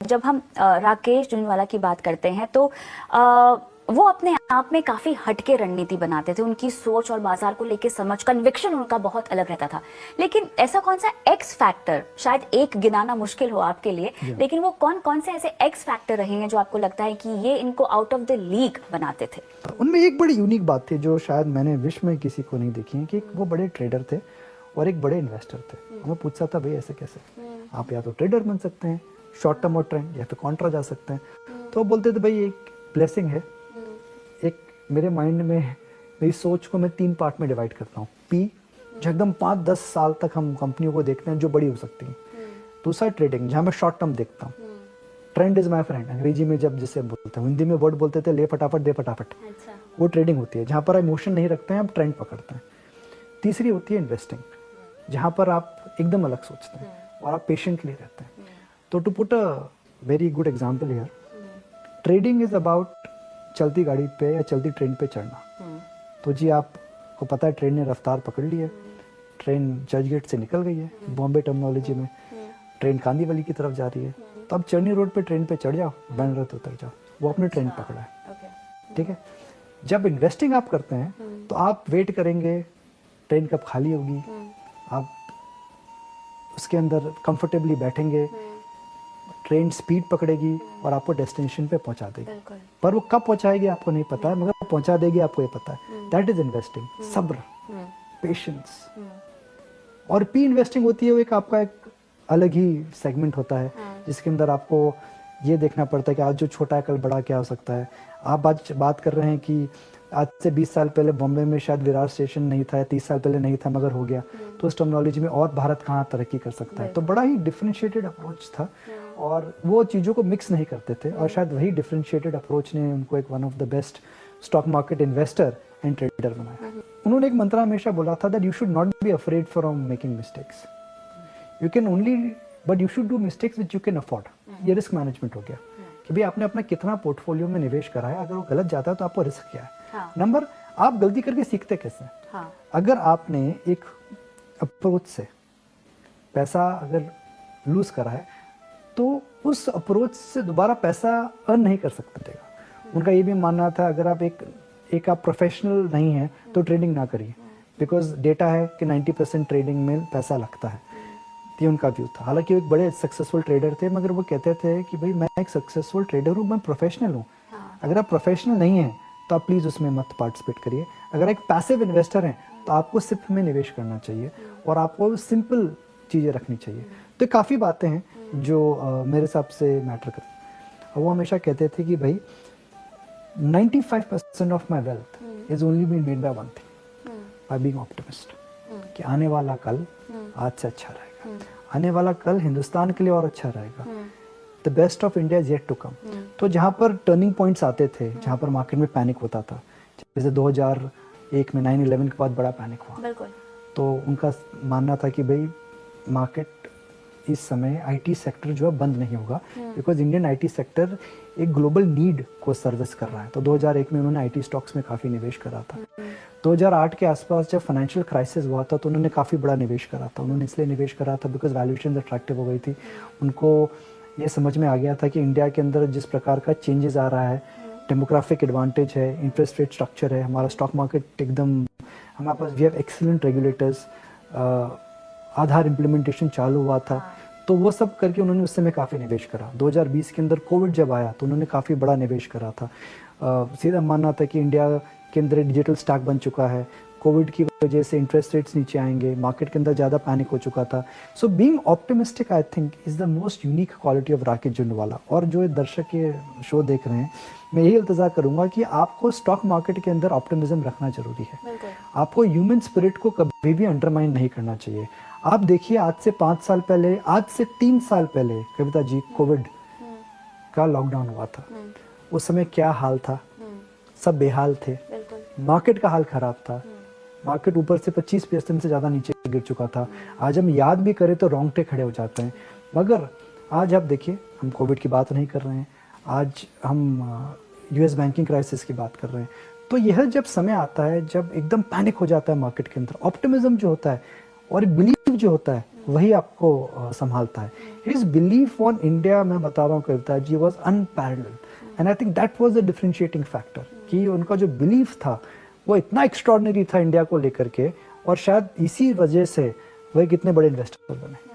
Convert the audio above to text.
जब हम राकेश झुनझुनवाला की बात करते हैं तो वो अपने आप में काफी हटके रणनीति बनाते थे। उनकी सोच और बाजार को लेके समझ, कन्विक्शन उनका बहुत अलग रहता था। लेकिन ऐसा कौन सा एक्स फैक्टर, शायद एक गिनाना मुश्किल हो आपके लिए, लेकिन वो कौन कौन से ऐसे एक्स फैक्टर रहे हैं जो आपको लगता है कि ये इनको आउट ऑफ द लीग बनाते थे? उनमें एक बड़ी यूनिक बात थी जो शायद मैंने विश्व में किसी को नहीं देखी है, कि वो बड़े ट्रेडर थे और एक बड़े इन्वेस्टर थे। मैं पूछता था भाई ऐसे कैसे, आप या तो ट्रेडर बन सकते हैं शॉर्ट टर्म और ट्रेंड, या तो कॉन्ट्रा जा सकते हैं। तो वो बोलते थे भाई एक ब्लेसिंग है, एक मेरे माइंड में मेरी सोच को मैं 3 पार्ट में डिवाइड करता हूँ। पी, जो एकदम 5-10 साल तक हम कंपनियों को देखते हैं जो बड़ी हो सकती हैं। दूसरा ट्रेडिंग, जहाँ मैं शॉर्ट टर्म देखता हूँ। ट्रेंड इज माई फ्रेंड, अंग्रेजी में जब जिसे बोलते हैं, हिंदी में वर्ड बोलते थे ले फटाफट दे फटाफट। अच्छा। वो ट्रेडिंग होती है जहाँ पर इमोशन नहीं रखते हैं, हम ट्रेंड पकड़ते हैं। तीसरी होती है इन्वेस्टिंग, जहाँ पर आप एकदम अलग सोचते हैं और आप पेशेंटली रहते हैं। तो to put a very good example here, trading is about चलती गाड़ी पे या चलती ट्रेन पे चढ़ना। तो जी आपको पता है ट्रेन ने रफ्तार पकड़ ली है, ट्रेन चर्च गेट से निकल गई है, बॉम्बे टर्मिनोलॉजी में ट्रेन कांदीवली की तरफ जा रही है। तो अब चर्नी रोड पे ट्रेन पे चढ़ जाओ, बैंड्रा उतर जाओ, वो अपने ट्रेन पकड़ा है। ठीक है। जब इन्वेस्टिंग आप करते हैं तो आप वेट करेंगे ट्रेन कब खाली होगी, आप उसके अंदर कंफर्टेबली बैठेंगे, ट्रेन स्पीड पकड़ेगी और आपको डेस्टिनेशन पे पहुंचा देगी। पर वो कब पहुंचाएगी आपको नहीं पता है, मगर वो पहुंचा देगी आपको ये पता है। दैट इज इन्वेस्टिंग, सब्र, पेशेंस। और पी इन्वेस्टिंग होती है, वो एक आपका एक अलग ही सेगमेंट होता है, जिसके अंदर आपको ये देखना पड़ता है कि आज जो छोटा है कल बड़ा क्या हो सकता है। आप आज बात कर रहे हैं कि आज से 20 साल पहले बॉम्बे में शायद विरार स्टेशन नहीं था, 30 साल पहले नहीं था मगर हो गया, तो उस टर्मिनोलॉजी में और भारत कहाँ तरक्की कर सकता है। तो बड़ा ही डिफरेंशिएटेड अप्रोच था और वो चीज़ों को मिक्स नहीं करते थे, और शायद वही डिफरेंशिएटेड अप्रोच ने उनको एक one of the best stock market investor and trader बनाया। उन्होंने एक मंत्र हमेशा बोला था that you should not be afraid from making mistakes, you can only but you should do mistakes which you can afford. ये रिस्क मैनेजमेंट हो गया कि भाई आपने अपना कितना पोर्टफोलियो में निवेश करा है, अगर वो गलत जाता है तो आपको रिस्क क्या है। नंबर, आप गलती करके सीखते कैसे हैं। अगर आपने एक अप्रोच से पैसा अगर लूज करा है तो उस अप्रोच से दोबारा पैसा अर्न नहीं कर सकते थे। उनका ये भी मानना था अगर आप एक आप प्रोफेशनल नहीं हैं तो ट्रेडिंग ना करिए, बिकॉज डेटा है कि 90% ट्रेडिंग में पैसा लगता है। ये उनका व्यू था। हालांकि वो एक बड़े सक्सेसफुल ट्रेडर थे, मगर वो कहते थे कि भाई मैं एक सक्सेसफुल ट्रेडर हूँ, मैं प्रोफेशनल हूँ। अगर आप प्रोफेशनल नहीं हैं तो आप प्लीज़ उसमें मत पार्टिसिपेट करिए। अगर एक पैसिव इन्वेस्टर हैं तो आपको सिर्फ में निवेश करना चाहिए और आपको सिंपल चीज़ें रखनी चाहिए। तो काफ़ी बातें हैं जो मेरे हिसाब से मैटर करती। वो हमेशा कहते थे कि भाई 95% of my wealth is only been made by one thing, by being optimist, कि आने वाला कल आज से अच्छा रहेगा, आने वाला कल हिंदुस्तान के लिए और अच्छा रहेगा, the best of India is yet to come. तो जहाँ पर टर्निंग पॉइंट्स आते थे, जहाँ पर मार्केट में पैनिक होता था, जैसे 2001 में 9/11 के बाद बड़ा पैनिक हुआ, तो उनका मानना था कि भाई मार्केट इस समय आईटी सेक्टर जो है बंद नहीं होगा, बिकॉज इंडियन आईटी सेक्टर एक ग्लोबल नीड को सर्विस कर रहा है। तो 2001 में उन्होंने आईटी स्टॉक्स में काफ़ी निवेश करा था। 2008 के आसपास जब फाइनेंशियल क्राइसिस हुआ था तो उन्होंने काफ़ी बड़ा निवेश करा था। उन्होंने इसलिए निवेश करा था बिकॉज वैल्यूएशन अट्रैक्टिव हो गई थी। उनको ये समझ में आ गया था कि इंडिया के अंदर जिस प्रकार का चेंजेस आ रहा है, डेमोग्राफिक एडवांटेज है, इंटरेस्ट रेट स्ट्रक्चर है, हमारा स्टॉक मार्केट एकदम, हमारे पास we have excellent regulators, Aadhaar implementation चालू हुआ था। तो वो सब करके उन्होंने उस समय काफ़ी निवेश करा। 2020 के अंदर कोविड जब आया तो उन्होंने काफ़ी बड़ा निवेश करा था। सीधा मानना था कि इंडिया के अंदर डिजिटल स्टॉक बन चुका है, कोविड की वजह से इंटरेस्ट रेट्स नीचे आएंगे, मार्केट के अंदर ज़्यादा पैनिक हो चुका था। So being optimistic I think is the most unique quality of Rakesh Jhunjhunwala. और जो दर्शक ये शो देख रहे हैं, मैं यही इंतज़ार करूंगा कि आपको स्टॉक मार्केट के अंदर ऑप्टिमिज्म रखना जरूरी है। आपको ह्यूमन स्पिरिट को कभी भी अंडरमाइन नहीं करना चाहिए। आप देखिए आज से 5 साल पहले, आज से 3 साल पहले कविता जी, कोविड का लॉकडाउन हुआ था, उस समय क्या हाल था, सब बेहाल थे, मार्केट का हाल खराब था, मार्केट ऊपर से 25% से ज़्यादा नीचे गिर चुका था। आज हम याद भी करें तो रोंगटे खड़े हो जाते हैं। मगर आज आप देखिए, हम कोविड की बात नहीं कर रहे हैं, आज हम यूएस बैंकिंग क्राइसिस की बात कर रहे हैं। तो यह जब समय आता है जब एकदम पैनिक हो जाता है मार्केट के अंदर, ऑप्टिमिज्म जो होता है और बिलीव जो होता है वही आपको संभालता है. His belief on India, मैं बता रहा हूँ Kavita ji, was unparalleled. And I think that was the differentiating factor, कि उनका जो बिलीफ था वो इतना एक्स्ट्रॉर्डिनरी था इंडिया को लेकर के, और शायद इसी वजह से वह कितने बड़े इन्वेस्टर बने.